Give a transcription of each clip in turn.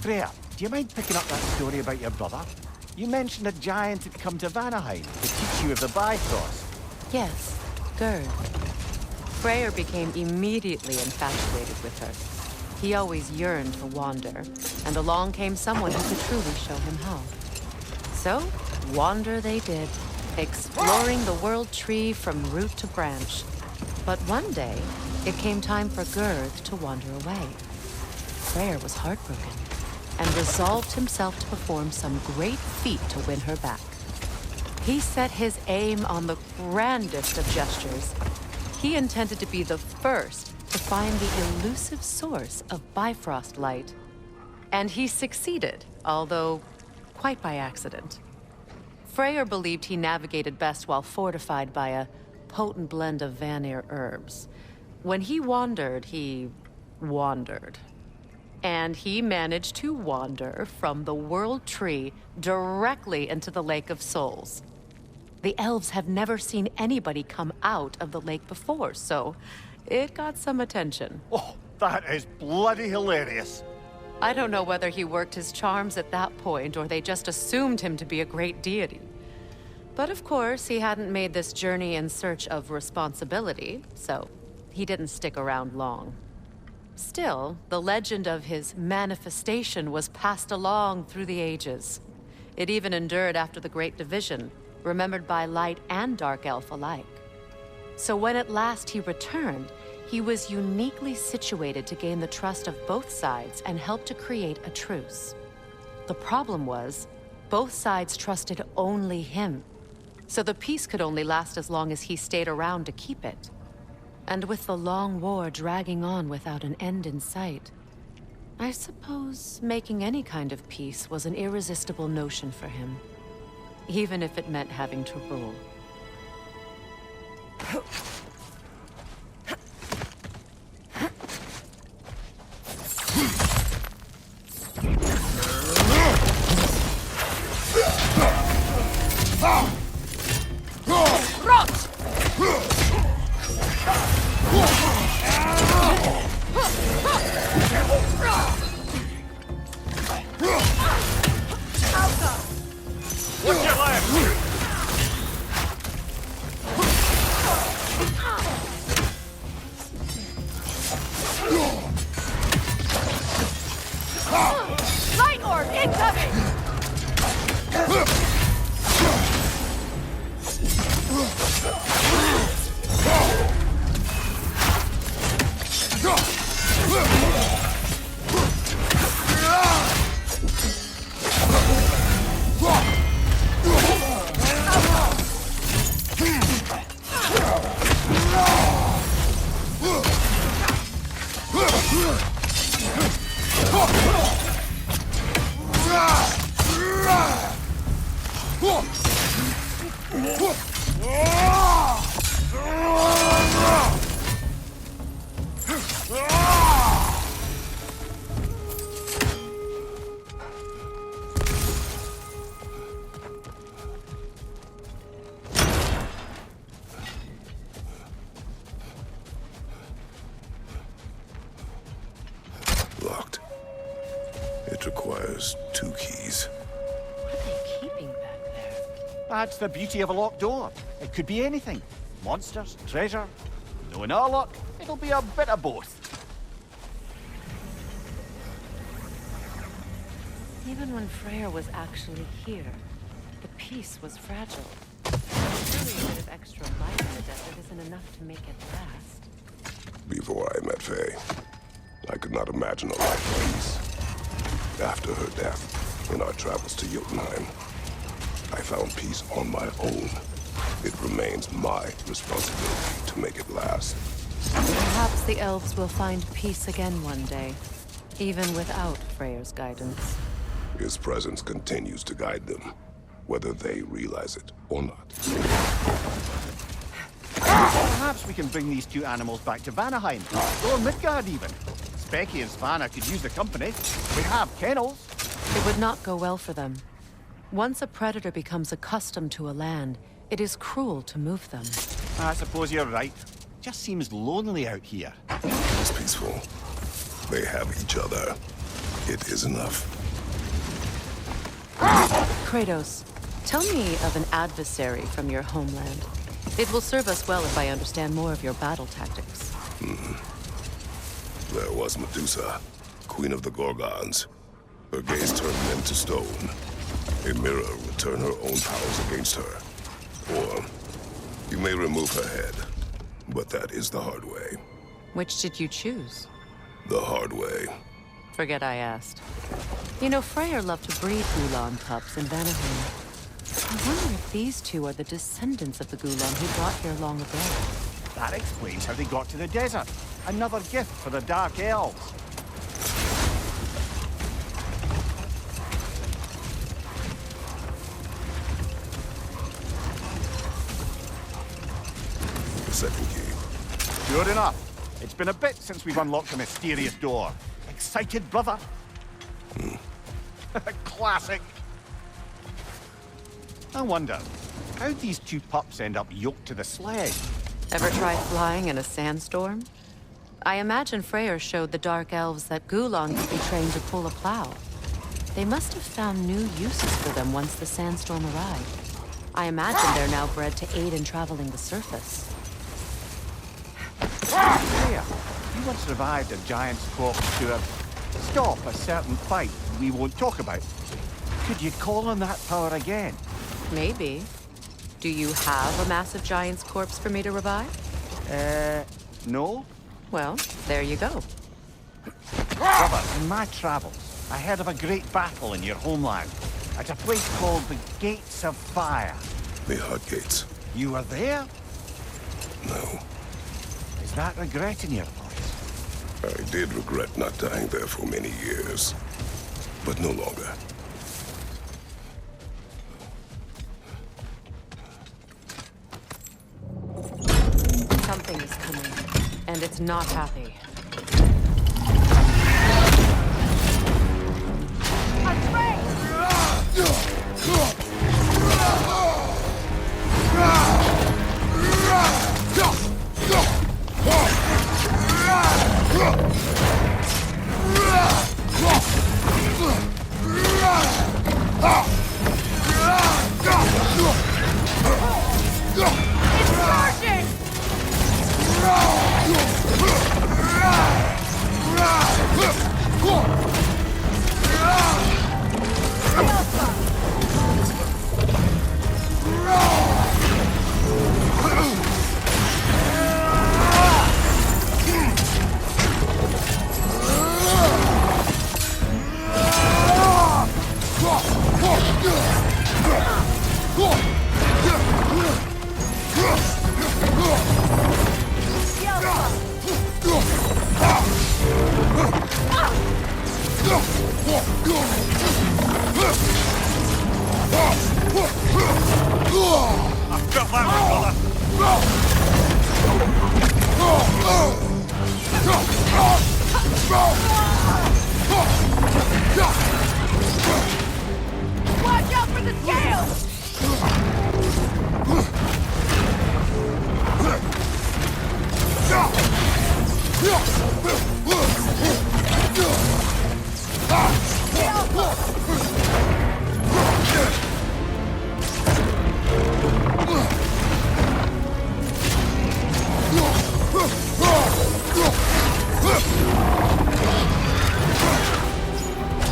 Freya, do you mind picking up that story about your brother? You mentioned a giant had come to Vanaheim to teach you of the Bifrost. Yes, Gerd. Freyr became immediately infatuated with her. He always yearned to wander, and along came someone who could truly show him how. So, wander they did, exploring the world tree from root to branch. But one day, it came time for Gerd to wander away. Freyr was heartbroken, and resolved himself to perform some great feat to win her back. He set his aim on the grandest of gestures. He intended to be the first to find the elusive source of Bifrost light. And he succeeded, although quite by accident. Freyr believed he navigated best while fortified by a potent blend of Vanir herbs. When he wandered, he wandered. And he managed to wander from the World Tree directly into the Lake of Souls. The elves have never seen anybody come out of the lake before, so it got some attention. Oh, that is bloody hilarious. I don't know whether he worked his charms at that point or they just assumed him to be a great deity. But of course, he hadn't made this journey in search of responsibility, so he didn't stick around long. Still, the legend of his manifestation was passed along through the ages. It even endured after the Great Division, remembered by Light and Dark Elf alike. So when at last he returned, he was uniquely situated to gain the trust of both sides and help to create a truce. The problem was, both sides trusted only him, so the peace could only last as long as he stayed around to keep it. And with the long war dragging on without an end in sight, I suppose making any kind of peace was an irresistible notion for him, even if it meant having to rule. Light orb incoming! Locked. It requires 2 keys. What are they keeping back there? That's the beauty of a locked door. It could be anything. Monsters, treasure. Knowing our luck, it'll be a bit of both. Even when Freyr was actually here, the peace was fragile. Surely a bit of extra light in the desert isn't enough to make it last. Before I met Faye, I could not imagine a life like peace. After her death, in our travels to Jotunheim, I found peace on my own. It remains my responsibility to make it last. Perhaps the elves will find peace again one day, even without Freyr's guidance. His presence continues to guide them, whether they realize it or not. Perhaps we can bring these 2 animals back to Vanaheim, or Midgard even. Specky and Svanna could use the company. We have kennels. It would not go well for them. Once a predator becomes accustomed to a land, it is cruel to move them. I suppose you're right. Just seems lonely out here. It's peaceful. They have each other. It is enough. Kratos, tell me of an adversary from your homeland. It will serve us well if I understand more of your battle tactics. There was Medusa, queen of the Gorgons. Her gaze turned men to stone. A mirror would turn her own powers against her. Or you may remove her head, but that is the hard way. Which did you choose? The hard way. Forget I asked. You know, Freya loved to breed Gulan pups in Vanaheim. I wonder if these two are the descendants of the Gulan who brought here long ago. That explains how they got to the desert. Another gift for the Dark Elves. The second key. Sure enough. It's been a bit since we've unlocked the mysterious door. Excited, brother? Classic. I wonder, how'd these two pups end up yoked to the sled? Ever tried flying in a sandstorm? I imagine Freyr showed the Dark Elves that Gulan could be trained to pull a plow. They must have found new uses for them once the sandstorm arrived. I imagine they're now bred to aid in traveling the surface. Freya, you once revived a giant's corpse to stop a certain fight we won't talk about. Could you call on that power again? Maybe. Do you have a massive giant's corpse for me to revive? No? Well, there you go. Brother, in my travels, I heard of a great battle in your homeland. At a place called the Gates of Fire. The Hut Gates. You were there? No. Is that regret in your voice? I did regret not dying there for many years. But no longer. Something is coming, and it's not happy. Watch out for the scales!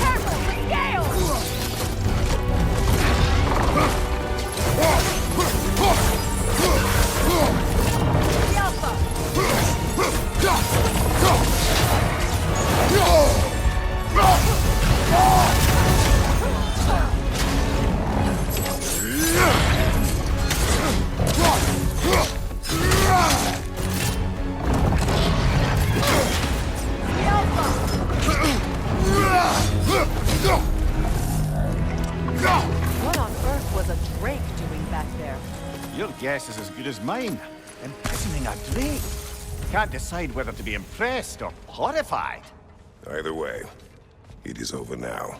Careful, the scales! The Alpha! The Alpha! What on earth was a Drake doing back there? Your guess is as good as mine. Imprisoning a Drake. Can't decide whether to be impressed or horrified. Either way, it is over now.